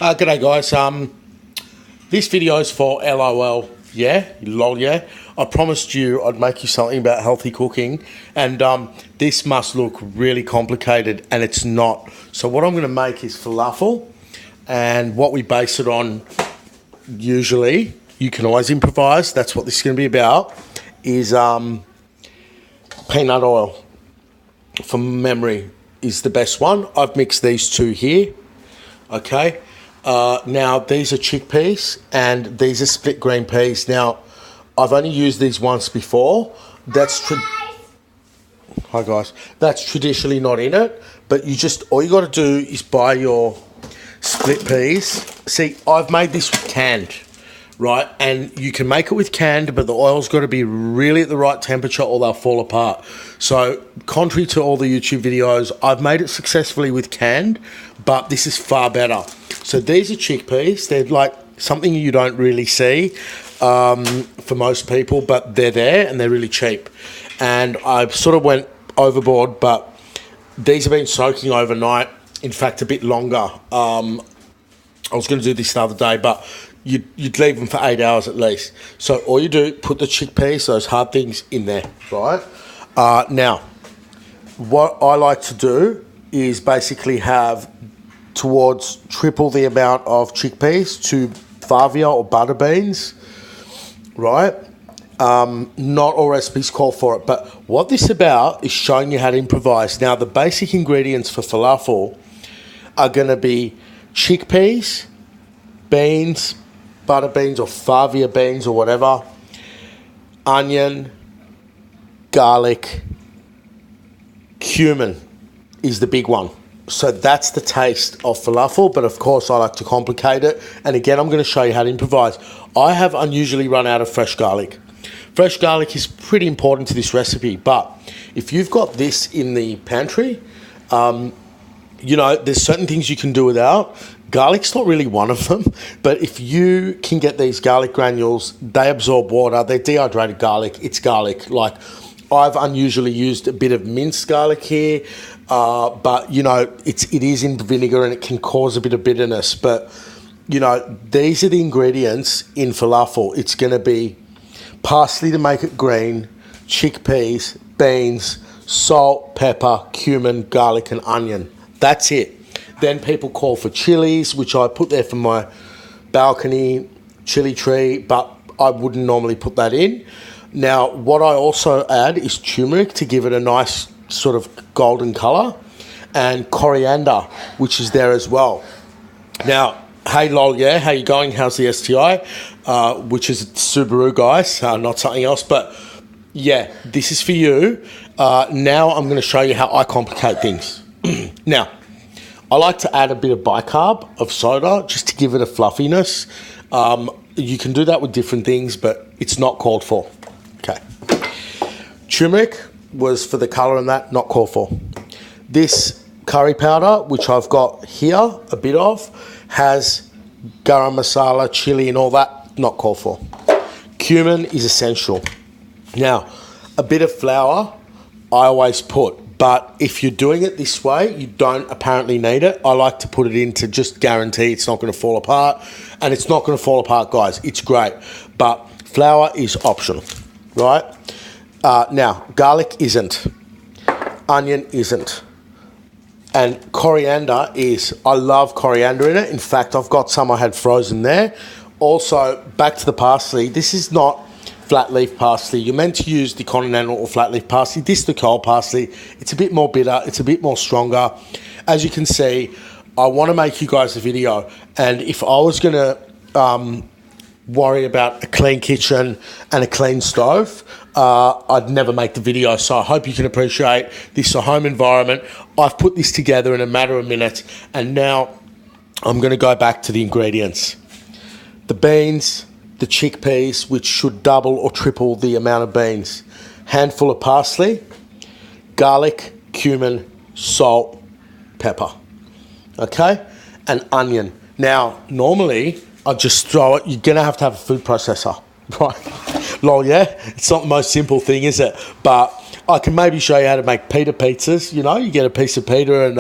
G'day guys, this video is for LOL, yeah, lol, yeah. I promised you I'd make you something about healthy cooking, and this must look really complicated, and it's not. So what I'm going to make is falafel, and what we base it on, usually, you can always improvise, that's what this is going to be about, is peanut oil, from memory, is the best one. I've mixed these two here, okay. Now these are chickpeas and these are split green peas. Now I've only used these once before. Hi guys. That's traditionally not in it, but all you got to do is buy your split peas. See, I've made this with canned, right? And you can make it with canned, but the oil's got to be really at the right temperature or they'll fall apart. So contrary to all the YouTube videos, I've made it successfully with canned, but this is far better. So these are chickpeas. They're like something you don't really see for most people, but they're there and they're really cheap. And I sort of went overboard, but these have been soaking overnight. In fact, a bit longer. I was going to do this the other day, but you'd leave them for 8 hours at least. So all you do, put the chickpeas, those hard things, in there, right? Now, what I like to do is basically have towards triple the amount of chickpeas to Favia or butter beans, right? Not all recipes call for it, but what this is about is showing you how to improvise. Now, the basic ingredients for falafel are going to be chickpeas, beans, butter beans or Favia beans or whatever, onion, garlic, cumin is the big one. So that's the taste of falafel, but of course I like to complicate it. And again, I'm going to show you how to improvise. I have unusually run out of fresh garlic. Fresh garlic is pretty important to this recipe, but if you've got this in the pantry, you know, there's certain things you can do without. Garlic's not really one of them, but if you can get these garlic granules, they absorb water, they're dehydrated garlic, it's garlic. Like, I've unusually used a bit of minced garlic here, but you know, it is in vinegar and it can cause a bit of bitterness. But you know, these are the ingredients in falafel. It's going to be parsley to make it green, chickpeas, beans, salt, pepper, cumin, garlic and onion. That's it. Then people call for chilies, which I put there from my balcony chili tree, but I wouldn't normally put that in. Now, what I also add is turmeric to give it a nice sort of golden colour, and coriander, which is there as well. Now, hey lol, yeah, how you going? How's the STI? Which is Subaru, guys, not something else. But yeah, this is for you. Now I'm going to show you how I complicate things. Now, I like to add a bit of bicarb of soda just to give it a fluffiness. You can do that with different things, but it's not called for. Okay. Turmeric was for the colour and that, not called for. This curry powder, which I've got here, a bit of, has garam masala, chili and all that, not called for. Cumin is essential. Now, a bit of flour I always put, but if you're doing it this way, you don't apparently need it. I like to put it in to just guarantee it's not going to fall apart, and it's not going to fall apart, guys. It's great, but flour is optional, right? Now, garlic isn't, onion isn't, and coriander is. I love coriander in it. In fact, I've got some I had frozen there. Also, back to the parsley. This is not flat leaf parsley. You're meant to use the continental or flat leaf parsley. This is the cold parsley. It's a bit more bitter. It's a bit more stronger. As you can see, I want to make you guys a video, and if I was going to worry about a clean kitchen and a clean stove, I'd never make the video. So I hope you can appreciate this is a home environment. I've put this together in a matter of minutes, and now I'm going to go back to the ingredients. The beans, the chickpeas, which should double or triple the amount of beans, handful of parsley, garlic, cumin, salt, pepper, okay, and onion. Now, normally I just throw it. You're going to have a food processor, right? Lol, yeah? It's not the most simple thing, is it? But I can maybe show you how to make pita pizzas. You know, you get a piece of pita and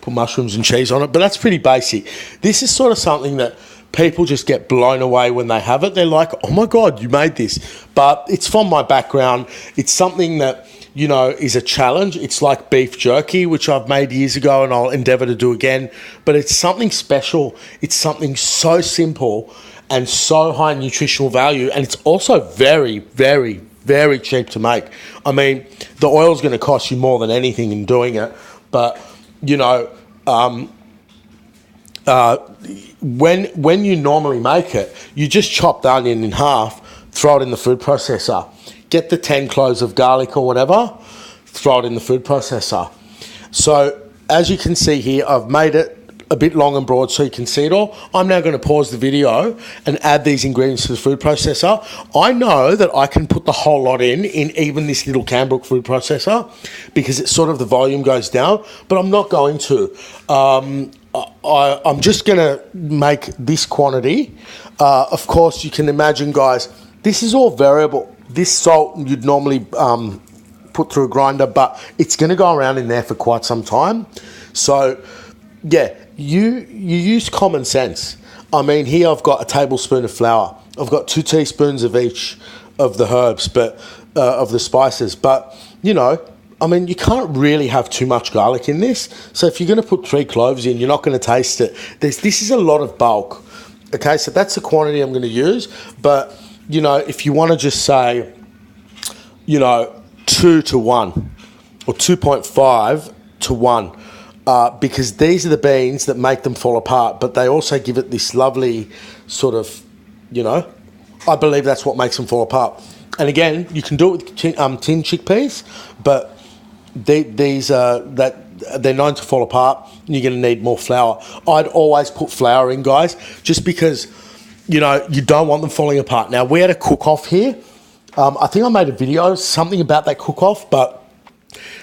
put mushrooms and cheese on it, but that's pretty basic. This is sort of something that people just get blown away when they have it. They're like, oh my God, you made this. But it's from my background. It's something that, you know, is a challenge. It's like beef jerky, which I've made years ago and I'll endeavour to do again. But it's something special. It's something so simple and so high nutritional value. And it's also very, very, very cheap to make. I mean, the oil's going to cost you more than anything in doing it. But, you know, when you normally make it, you just chop the onion in half, throw it in the food processor. Get the 10 cloves of garlic or whatever, throw it in the food processor. So as you can see here, I've made it a bit long and broad so you can see it all. I'm now going to pause the video and add these ingredients to the food processor. I know that I can put the whole lot in even this little Canbrook food processor because it's sort of the volume goes down, but I'm not going to. I'm just going to make this quantity. Of course, you can imagine, guys, this is all variable. This salt you'd normally put through a grinder, but it's going to go around in there for quite some time. So, yeah, you use common sense. I mean, here I've got a tablespoon of flour. I've got 2 teaspoons of each of the herbs, but of the spices. But, you know, I mean, you can't really have too much garlic in this. So if you're going to put 3 cloves in, you're not going to taste it. This is a lot of bulk. Okay, so that's the quantity I'm going to use. But, you know, if you want to just say, you know, 2 to 1 or 2.5 to 1, because these are the beans that make them fall apart, but they also give it this lovely sort of, you know, I believe that's what makes them fall apart. And again, you can do it with tin chickpeas, but these are they're known to fall apart and you're going to need more flour. I'd always put flour in, guys, just because, you know, you don't want them falling apart. Now, we had a cook-off here. I think I made a video, something about that cook-off, but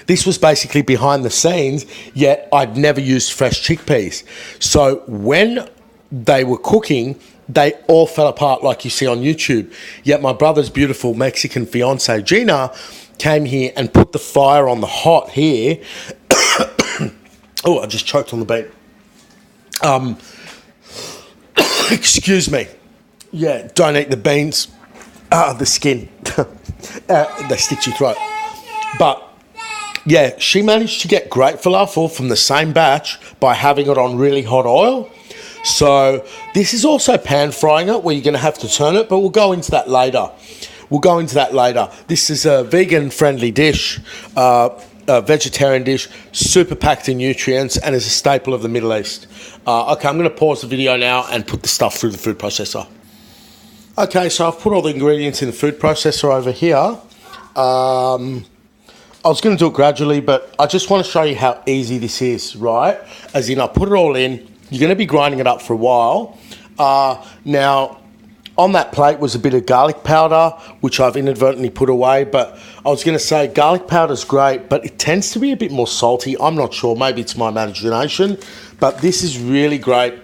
this was basically behind the scenes, yet I'd never used fresh chickpeas. So when they were cooking, they all fell apart like you see on YouTube. Yet my brother's beautiful Mexican fiance, Gina, came here and put the fire on the hot here. Oh, I just choked on the beat. Excuse me. Yeah, don't eat the beans. The skin. They stick to your throat. But yeah, she managed to get great falafel from the same batch by having it on really hot oil. So this is also pan frying it, where you're going to have to turn it, but we'll go into that later. This is a vegan-friendly dish, a vegetarian dish, super packed in nutrients, and is a staple of the Middle East. Okay, I'm going to pause the video now and put the stuff through the food processor. Okay, so I've put all the ingredients in the food processor over here. I was going to do it gradually, but I just want to show you how easy this is, right? As in, I put it all in. You're going to be grinding it up for a while. Now, on that plate was a bit of garlic powder, which I've inadvertently put away. But I was going to say garlic powder's great, but it tends to be a bit more salty. I'm not sure. Maybe it's my imagination. But this is really great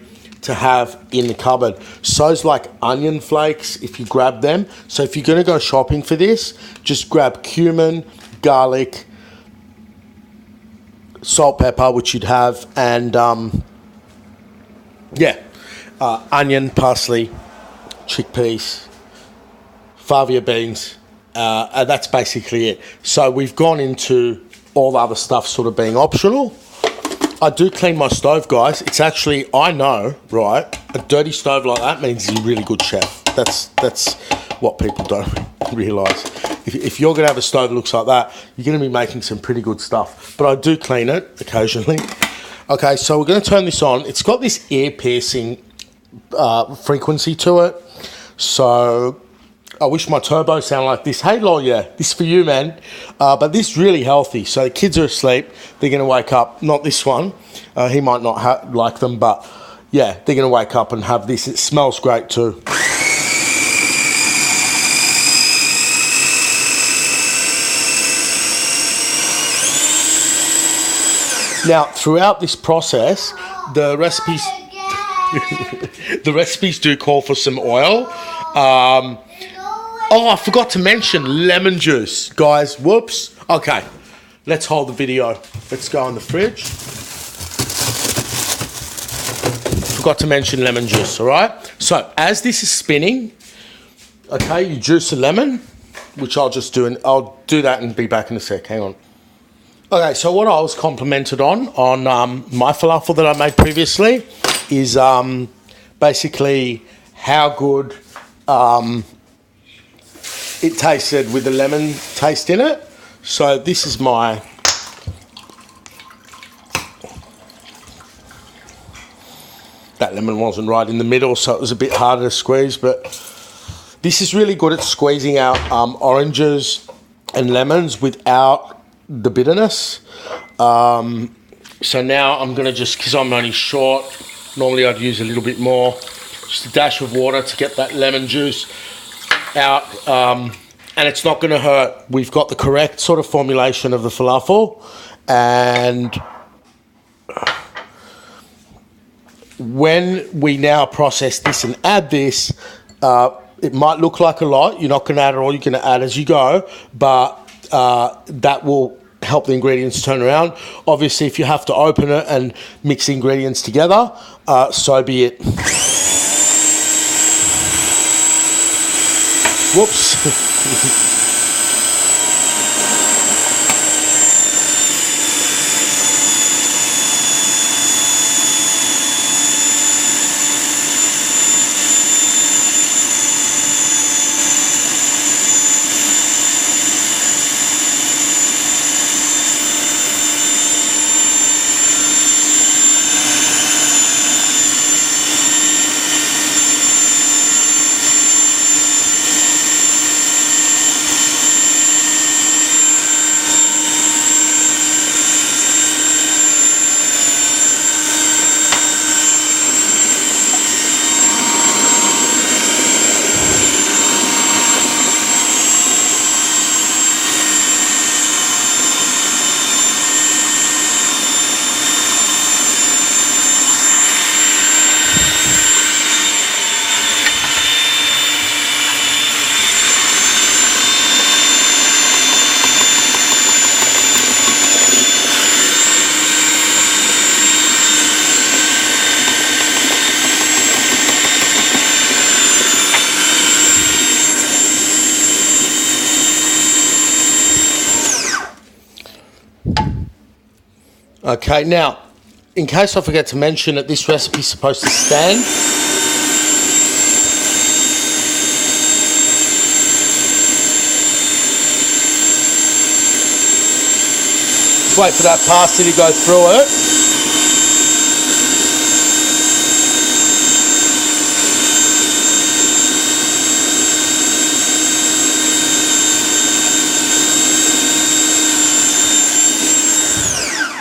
to have in the cupboard. So's like onion flakes, if you grab them. So if you're going to go shopping for this, just grab cumin, garlic, salt, pepper, which you'd have, and onion, parsley, chickpeas, Favia beans, and that's basically it. So we've gone into all the other stuff sort of being optional. I do clean my stove, guys. It's actually, I know, right, a dirty stove like that means he's a really good chef. That's what people don't realise. If you're going to have a stove that looks like that, you're going to be making some pretty good stuff. But I do clean it occasionally. Okay, so we're going to turn this on. It's got this ear-piercing frequency to it. So I wish my turbo sounded like this. Hey, Lawyer, this is for you, man. But this is really healthy. So the kids are asleep. They're going to wake up. Not this one. He might not like them, but yeah, they're going to wake up and have this. It smells great too. Now, throughout this process, the recipes do call for some oil. Oh, I forgot to mention lemon juice, guys. Whoops. Okay, let's hold the video. Let's go in the fridge. forgot to mention lemon juice, all right? So as this is spinning, okay, you juice a lemon, which I'll just do, and I'll do that and be back in a sec. Hang on. Okay, so what I was complimented on my falafel that I made previously is basically how good it tasted with the lemon taste in it. So this is my... That lemon wasn't right in the middle, so it was a bit harder to squeeze, but this is really good at squeezing out oranges and lemons without the bitterness. So now I'm going to just, because I'm only short, normally I'd use a little bit more, just a dash of water to get that lemon juice out, and it's not going to hurt. We've got the correct sort of formulation of the falafel, and when we now process this and add this, it might look like a lot. You're not going to add it all, you're going to add as you go, but that will help the ingredients turn around. Obviously, if you have to open it and mix the ingredients together, so be it. Whoops. Okay, now, in case I forget to mention that this recipe is supposed to stand, just wait for that parsley to go through it.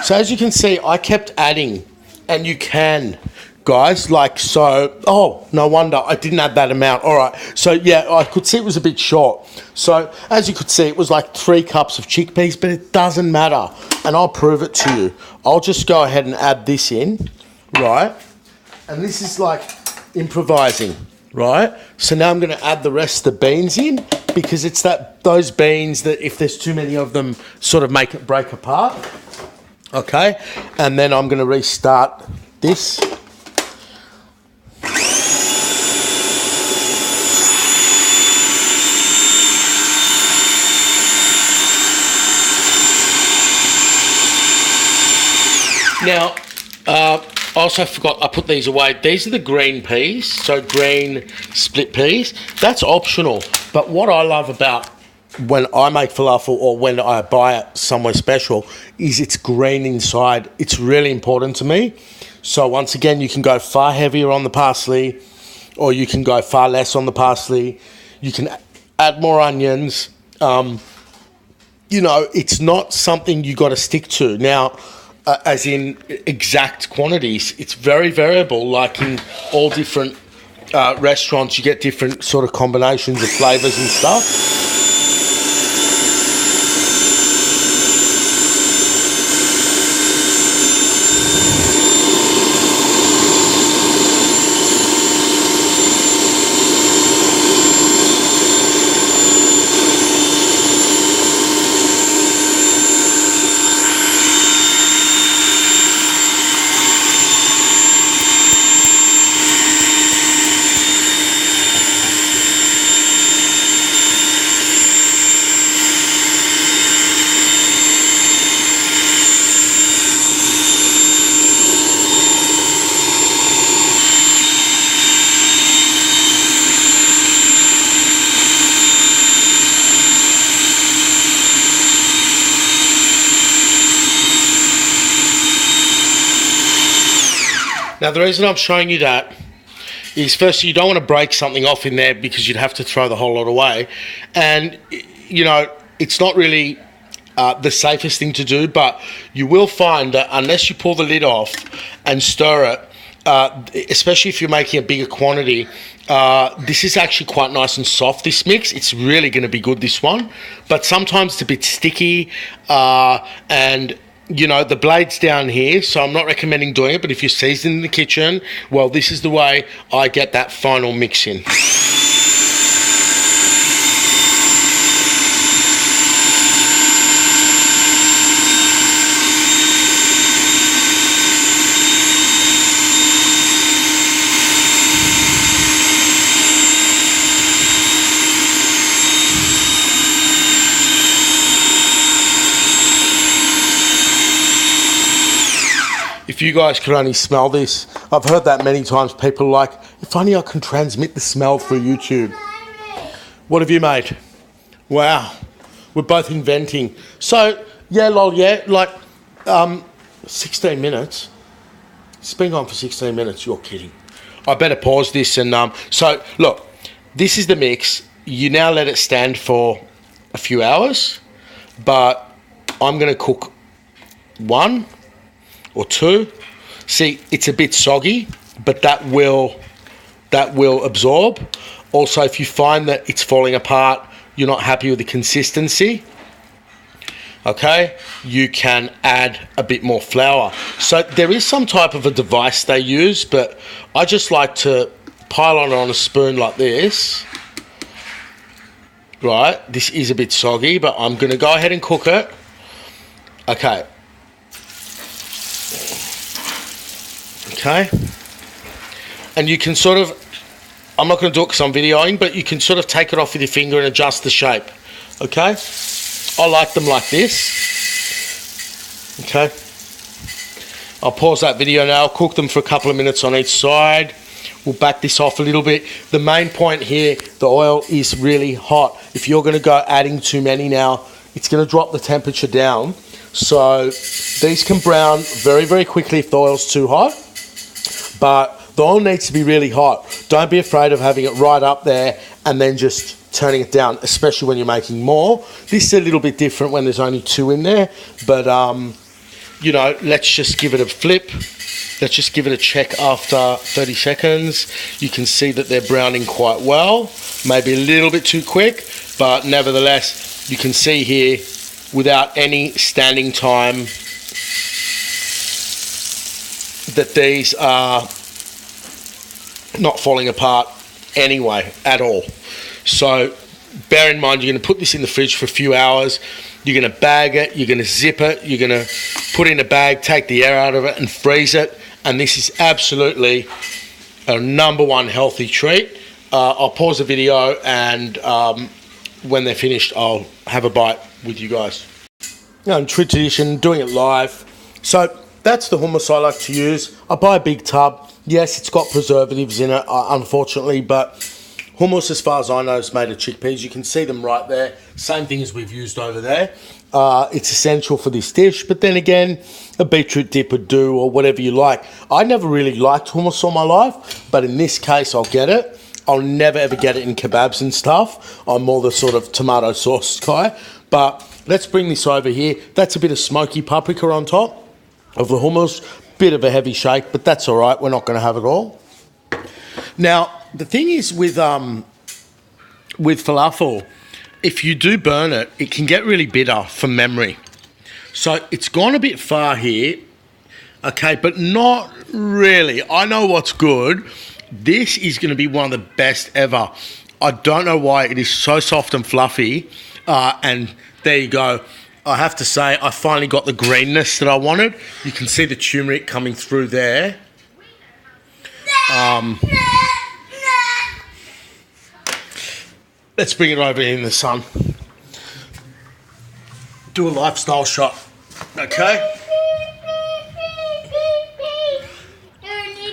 So as you can see, I kept adding, and you can, guys, like so. Oh, no wonder I didn't add that amount. All right, so yeah, I could see it was a bit short. So as you could see, it was like 3 cups of chickpeas, but it doesn't matter, and I'll prove it to you. I'll just go ahead and add this in, right? And this is like improvising, right? So now I'm going to add the rest of the beans in, because it's those beans that if there's too many of them, sort of make it break apart. Okay, and then I'm going to restart this. Now, I also forgot, I put these away. These are the green peas, so green split peas. That's optional, but what I love about when I make falafel or when I buy it somewhere special is it's green inside. It's really important to me. So once again, you can go far heavier on the parsley, or you can go far less on the parsley. You can add more onions. You know, it's not something you got to stick to. Now, as in exact quantities, it's very variable. Like in all different restaurants, you get different sort of combinations of flavors and stuff. Now, the reason I'm showing you that is, firstly, you don't want to break something off in there because you'd have to throw the whole lot away. And, you know, it's not really the safest thing to do, but you will find that unless you pull the lid off and stir it, especially if you're making a bigger quantity, this is actually quite nice and soft, this mix. It's really going to be good, this one. But sometimes it's a bit sticky, and you know, the blade's down here, so I'm not recommending doing it, but if you're seasoned in the kitchen, well, this is the way I get that final mix in. If you guys could only smell this, I've heard that many times. People are like, if only I can transmit the smell through YouTube. What have you made? Wow, we're both inventing. So, yeah, lol, yeah, like 16 minutes. It's been on for 16 minutes, you're kidding. I better pause this and, so look, this is the mix. You now let it stand for a few hours, but I'm gonna cook 1 or 2. See, it's a bit soggy, but that will absorb. Also, if you find that it's falling apart, you're not happy with the consistency, okay, you can add a bit more flour. So there is some type of a device they use, but I just like to pile on a spoon like this. Right, this is a bit soggy, but I'm gonna go ahead and cook it. Okay. Okay, and you can sort of, I'm not going to do it because I'm videoing, but you can sort of take it off with your finger and adjust the shape. Okay, I like them like this. Okay, I'll pause that video now, cook them for a couple of minutes on each side. We'll back this off a little bit. The main point here, the oil is really hot. If you're going to go adding too many now, it's going to drop the temperature down. So these can brown very, very quickly if the oil's too hot. But the oil needs to be really hot. Don't be afraid of having it right up there and then just turning it down, especially when you're making more. This is a little bit different when there's only 2 in there. But, you know, let's just give it a flip. Let's just give it a check after 30 seconds. You can see that they're browning quite well. Maybe a little bit too quick, but nevertheless, you can see here, without any standing time, that these are not falling apart anyway at all. So bear in mind, you're going to put this in the fridge for a few hours. You're going to bag it, you're going to zip it, you're going to put it in a bag, take the air out of it and freeze it. And this is absolutely a #1 healthy treat. I'll pause the video, and when they're finished, I'll have a bite with you guys. You know, in tradition, doing it live. So that's the hummus I like to use. I buy a big tub. Yes, it's got preservatives in it, unfortunately, but hummus, as far as I know, is made of chickpeas. You can see them right there. Same thing as we've used over there. It's essential for this dish, but then again, a beetroot dip would do, or whatever you like. I never really liked hummus all my life, but in this case, I'll get it. I'll never ever get it in kebabs and stuff. I'm more the sort of tomato sauce guy. But let's bring this over here. That's a bit of smoky paprika on top of the hummus. Bit of a heavy shake, but that's all right. We're not going to have it all. Now, the thing is with falafel, if you do burn it, it can get really bitter from memory. So it's gone a bit far here, okay, but not really. I know what's good. This is going to be one of the best ever. I don't know why it is so soft and fluffy, and there you go. I have to say, I finally got the greenness that I wanted. You can see the turmeric coming through there. Let's bring it over in the sun. Do a lifestyle shot, okay?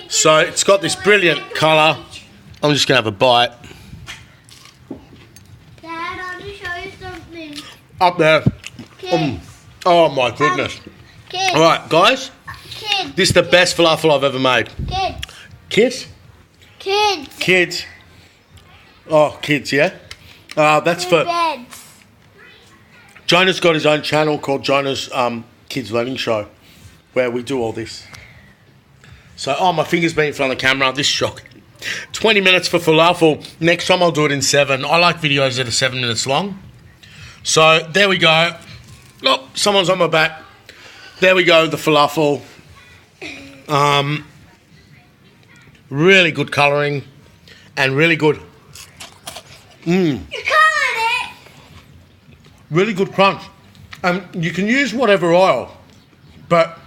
So it's got this brilliant colour. I'm just going to have a bite. Dad, I'll just show you something. Up there. Oh my goodness. Alright guys, this is the best falafel I've ever made. Kids? Kids. Kids. Oh, kids, yeah? That's for... Beds. Jonah's got his own channel called Jonah's Kids Learning Show, where we do all this. So, oh, my finger's been in front of the camera. This is shocking. 20 minutes for falafel. Next time I'll do it in 7. I like videos that are 7 minutes long. So, there we go. Oh, someone's on my back. There we go, the falafel. Really good colouring and really good. You colored it. Really good crunch. You can use whatever oil, but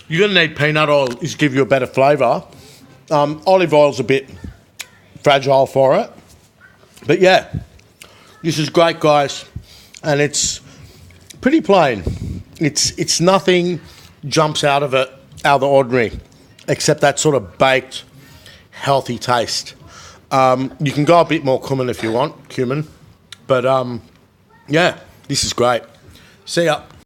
you're going to need peanut oil to give you a better flavour. Olive oil's a bit fragile for it. But yeah, this is great, guys. And it's pretty plain. It's nothing jumps out of it out of the ordinary, except that sort of baked, healthy taste. You can go a bit more cumin if you want, cumin. But yeah, this is great. See ya.